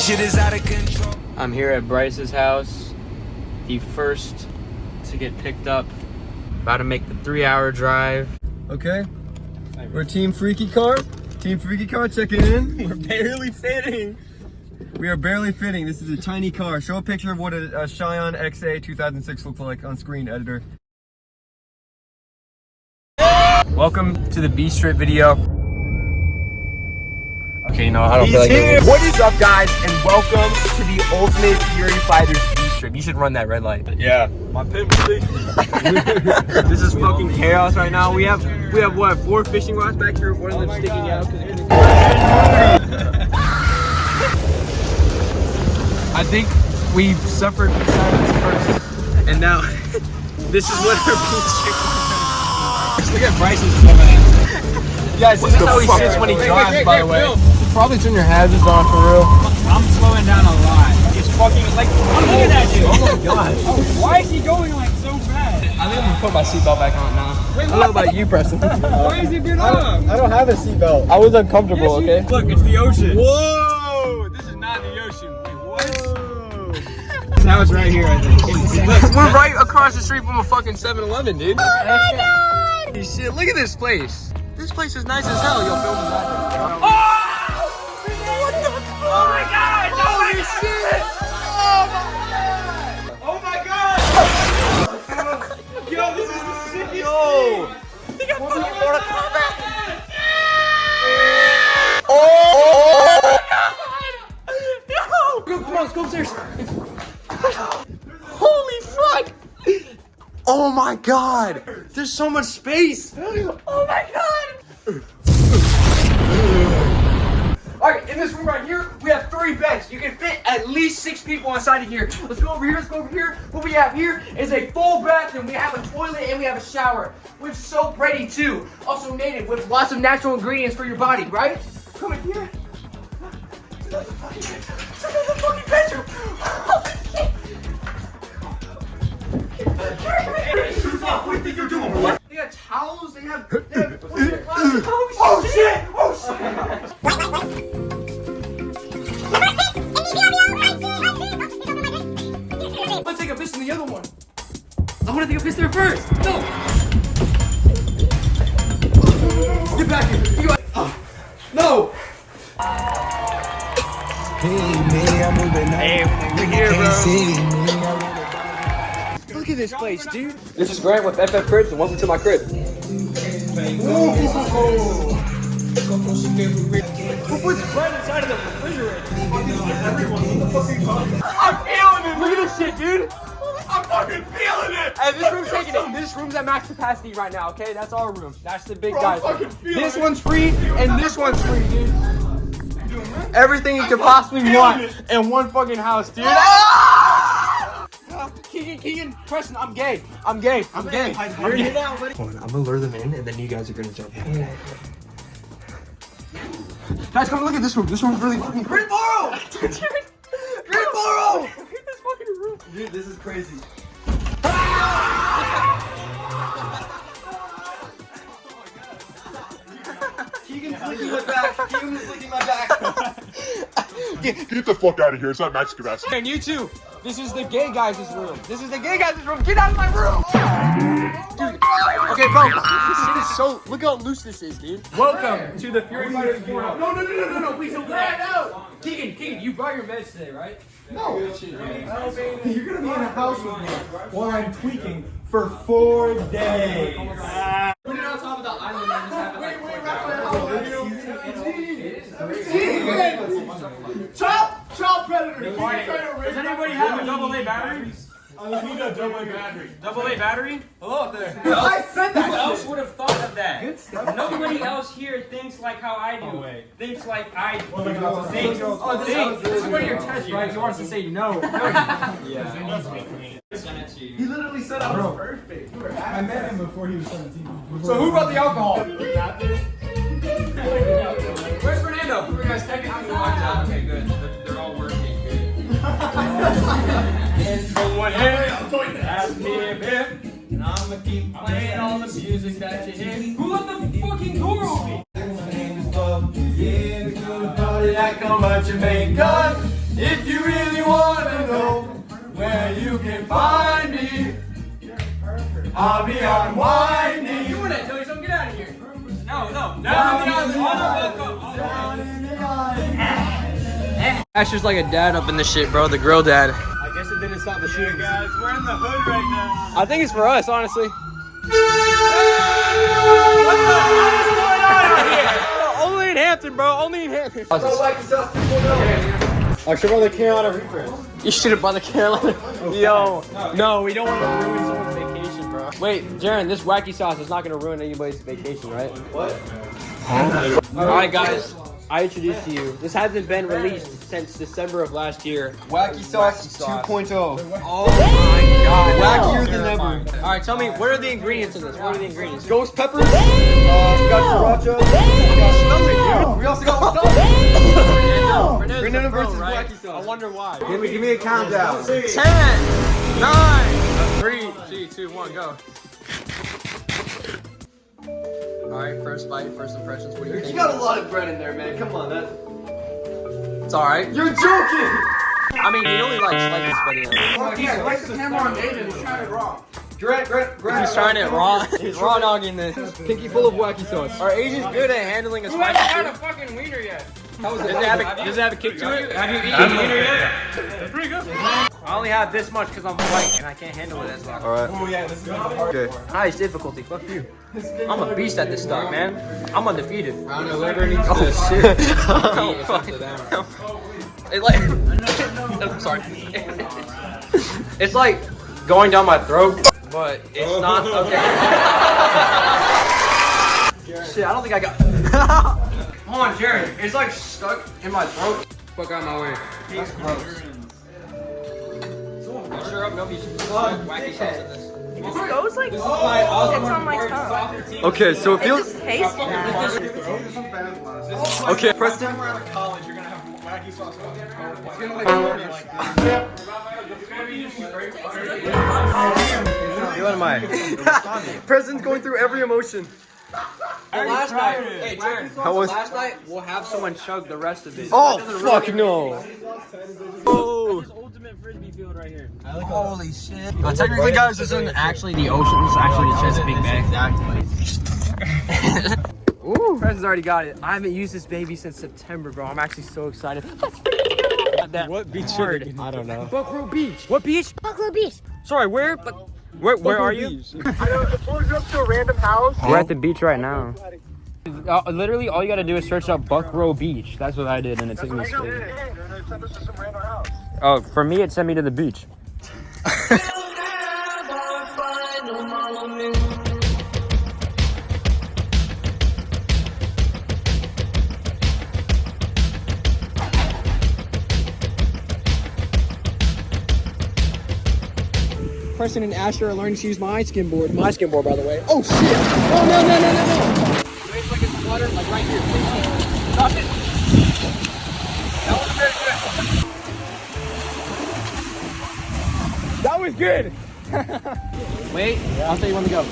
shit is out of control. I'm here at Bryce's house, the first to get picked up. About to make the 3-hour drive. Okay, we're Team Freaky Car. Team Freaky Car checking in. We're barely fitting. We are barely fitting. This is a tiny car. Show a picture of what a Cheyenne XA 2006 looks like on screen, editor. Welcome to the B Strip video. Okay, you know, I don't feel like it. What is up, guys, and welcome to the Ultimate Fury Fighters B Strip. You should run that red light. Yeah, my pimp sleep. This is fucking chaos right now. We have what, 4 fishing rods back here. One of them sticking out. I think we suffered from silence first, and now this is what our B Strip is. Look at Bryce's coming in. Guys, this is how he sits when he drives, by the way. Probably turn your hazards on for real. I'm slowing down a lot. It's fucking like, look at that dude. Oh my god. Why is he going like so fast? I think I'm gonna put my seatbelt back on now. Wait, I don't know about you, Preston. Why is it good up? I don't have a seatbelt. I was uncomfortable, okay? Look, it's the ocean. Whoa! This is not the ocean. Wait, what? Now it's right here, I think. We're right across the street from a fucking 7-Eleven, dude. Oh my god! Shit, look at this place. This place is nice as hell. Yo, film that. Oh! What the? Oh my god! Holy shit! Oh my god! Yo, this is the sickest thing! He got fucking Mortal Kombat! Oh! Yo! Go, come on, let's go upstairs. Holy fuck! Oh my god! There's so much space! Oh my god! Alright, in this room right here, we have 3 beds. You can fit at least 6 people inside of here. Let's go over here, let's go over here. What we have here is a full bathroom. We have a toilet and we have a shower. We have soap ready too. Also native with lots of natural ingredients for your body, right? Come in here. It's another fucking bedroom. It's another fucking bedroom. Holy shit. What do you think you're doing? What? They got towels, they have oh shit! Oh shit! Let's take a piss in the other one. I want to take a piss there first. No! Get back here. No! Hey, we're here, bro. Look at this place, dude. This is Grant with FF Cribs, and welcome to my crib. Who puts bread inside of the refrigerator? I'm feeling it! Look at this shit, dude! I'm fucking feeling it! Hey, this room's taking it. This room's at max capacity right now, okay? That's our room. That's the big guys. This one's free, and this one's free, dude. Everything you could possibly want in one fucking house, dude. Keegan, Preston, I'm gay. I'm gay. I'm gay. Hold on, I'm gonna lure them in, and then you guys are gonna jump in. Guys, come look at this room. This room's really fucking great. Borrow! Great borrow! Look at this fucking room. Dude, this is crazy. Keegan's licking my back. Keegan's licking my back. Get the fuck out of here. It's not max capacity. And you too. This is the gay guys' room. This is the gay guys' room. Get out of my room! Dude. Okay, bro. This shit is so. Look how loose this is, dude. Welcome to the Fury Fighters Portal. No, please don't do that. No. Keegan, you brought your meds today, right? No. You're gonna be in a house with me while I'm tweaking for 4 days. Put it on top of the island and just have it like. Chop predator. Does anybody have a AA battery? I need a double battery. AA battery? Hello up there. I said that. Who else would have thought of that? Nobody else here thinks like how I do. Thinks like I do. Thinks. This is one of your tests, right? You want us to say no. He literally said I was perfect. I met him before he was 17. So who brought the alcohol? Where's Fernando? You guys technically locked out. Okay, good. They're all working. Good. And no one asked me a bit. And I'ma keep playing all the music that you hear. Who left the fucking door open? Yeah, it's gonna party like I'm about Jamaica. If you really want to know where you can find me, I'll be unwinding. You want to tell you something? Get out of here. No. That's just like a dad up in the shit, bro. The grill dad. I guess it didn't stop the shooting. Guys, we're in the hood right now. I think it's for us, honestly. Only in Hampton, bro. Only in Hampton. I should run the Carolina Reaper. You should have brought the Carolina. Yo, no, we don't want to ruin someone's vacation, bro. Wait, Jaren, this wacky sauce is not going to ruin anybody's vacation, right? What? Alright, guys. I introduced to you. This hasn't been released since December of last year. Wacky Sauce 2.0. Oh my god. Wackier than ever. Alright, tell me, what are the ingredients in this? What are the ingredients? Ghost peppers. We got sriracha. We got stomach. We also got wasabi. Fernando versus right? Wacky Sauce. I wonder why. Give me a countdown. 10, 9, 3, 2, 1, go. Alright, first bite, first impressions. What do you think? You got a lot of bread in there, man. Come on, It's alright. You're joking. I mean, he only likes this video. Yeah, like the camera on David. He's trying it raw. Grant. He's trying it raw. He's raw dogging this. Pinky full of wacky sauce. Our Asian's good at handling a spicy Had a food. fucking wiener yet? Does it have a kick to it? Have you eaten Haven't wiener eaten yet? It's pretty good. I only have this much because I'm white and I can't handle it as well. Alright. Oh yeah, this is hard. Okay. Highest difficulty. Fuck you. I'm a beast at this stuff, man. I'm undefeated. I don't know, whoever needs Oh this. shit. It like I'm sorry. It's like going down my throat, but it's not okay. Shit, I don't think I got Hold on, Jared. It's like stuck in my throat. Fuck out my way. That's gross. Sure up, nobody's wacky sauce in this. It just goes like it's on my tongue. Okay, so it It feels. just tastes bad. Okay, Preston. We're out of college, you're gonna have wacky sauce. What am I? Preston's going through every emotion. Last night, hey Jared, How was? last night we'll have someone chug the rest of it. Oh fuck no! Oh. Ultimate frisbee field right here. Holy shit! But technically, guys, this isn't actually the ocean. This is actually the Chesapeake Bay. Ooh, Preston's already got it. I haven't used this baby since September, bro. I'm actually so excited. What beach are you? I don't know. Buckrow Beach. What beach? Buffalo Beach. Sorry, where? But where are you? We're at the beach right now. Literally, all you gotta do is search up Buckrow Beach. That's what I did, and it took me straight. Oh, for me, it sent me to the beach. Preston and Asher are learning to use my skimboard. My skimboard, by the way. Oh shit! Oh no! It's like it's water, like right here. Stop it! That was very good. That was good. Wait, I'll tell you when to go.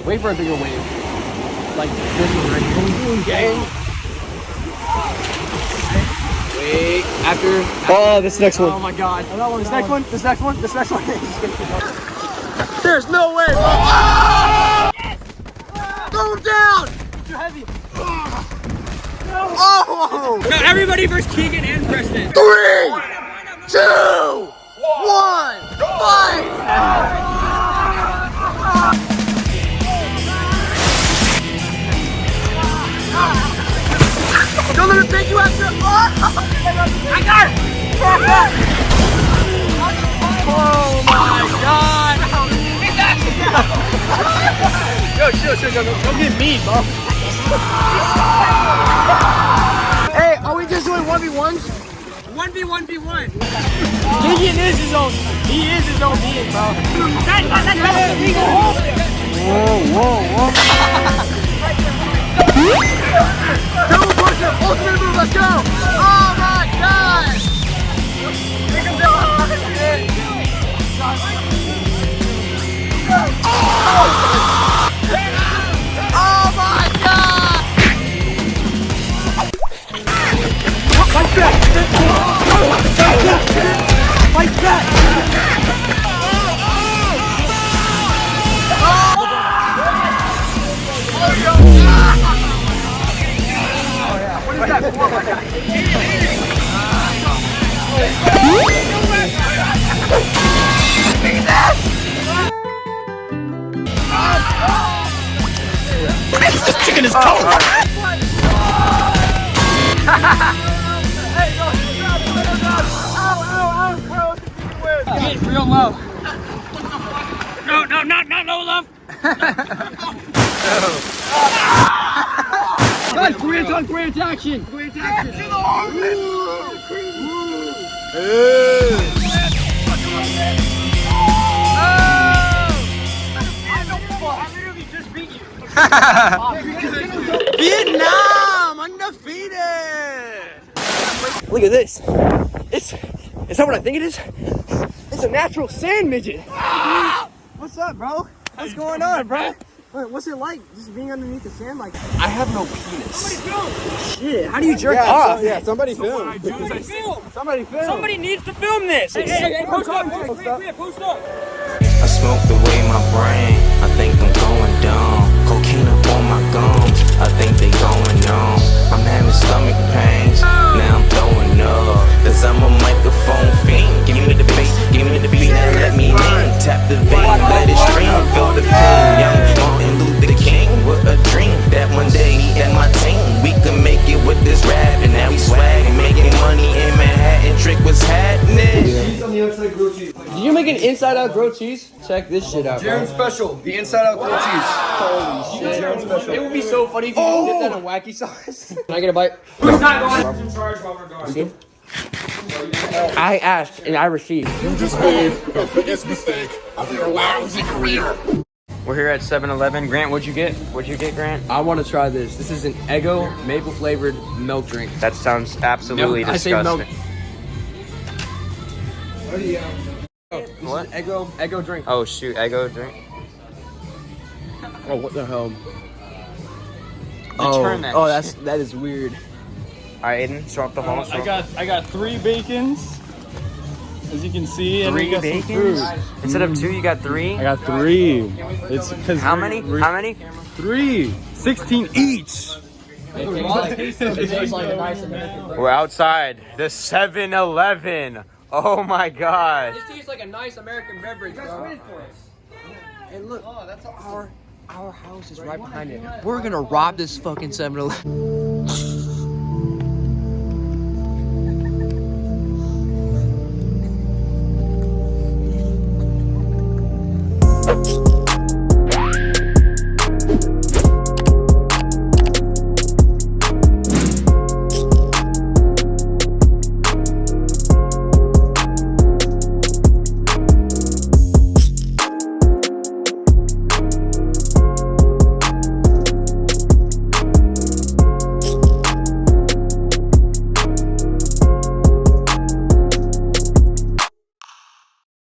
Wait for a bigger wave. Like this one right here. Gang. Wait, after. Oh, this next one. Oh my god. This next one. There's no way, bro. Throw him down! Too heavy. Oh! No, everybody versus Keegan and Preston. 3, 2, 1, fight! Don't let him take you after. Oh! I got it! Oh my god! Yo, chill. Don't get mean, bro. Hey, are we just doing 1v1s? 1v1v1. Keegan is his own. He is his own being, bro. Whoa. Double push-up, ultimate move, let's go! Oh my god! Make him go! Oh my god! Like that! Get real low. No, not low love. Guys, Korean action. Vietnam undefeated. Look at this. Is that what I think it is? It's a natural sand midget. What's up, bro? What's going on, bro? What's it like just being underneath the sand like that? I have no penis. Somebody film. Shit, how do you jerk off? Somebody film. Somebody film. Somebody needs to film this. Hey, post up. Post up. I smoke away my brain, I think I'm going dumb. Cocaine up on my gums, I think they going numb. I'm having stomach pains, now I'm throwing up. Cause I'm a microphone fiend. Give me the bass, give me the beat, and let me in. Tap the vein, let it stream, feel the pain. Young Martin Luther King with a dream that one day me and my team, we can make it with this rap. And now we swag and making money in Manhattan. Trick was happening. Cheese on the outside, grilled cheese. Did you make an inside-out grilled cheese? Check this shit out, bro. Jaron Special, the inside-out grilled cheese. Holy shit. Jaron Special. It would be so funny if you did that in wacky sauce. Can I get a bite? Who's not going? Who's in charge while we're gone? I asked and I received. You just made the biggest mistake of your lousy career. We're here at 7-Eleven. Grant, what'd you get? What'd you get, Grant? I want to try this. This is an Eggo maple flavored milk drink. That sounds absolutely disgusting. I say milk. What? Eggo drink. Oh shoot, Eggo drink. Oh, what the hell? Return that shit. that is weird. Alright, Aiden, show off the phone. I got 3 bacons, as you can see, and 3 we got some bacons? food. Instead of 2, you got 3? I got 3. It's because How many? How many? 3, 16 each. We're outside the 7-Eleven. Oh my god. This tastes like a nice American beverage, bro. And look, that's our house is right behind it. We're gonna rob this fucking 7-Eleven.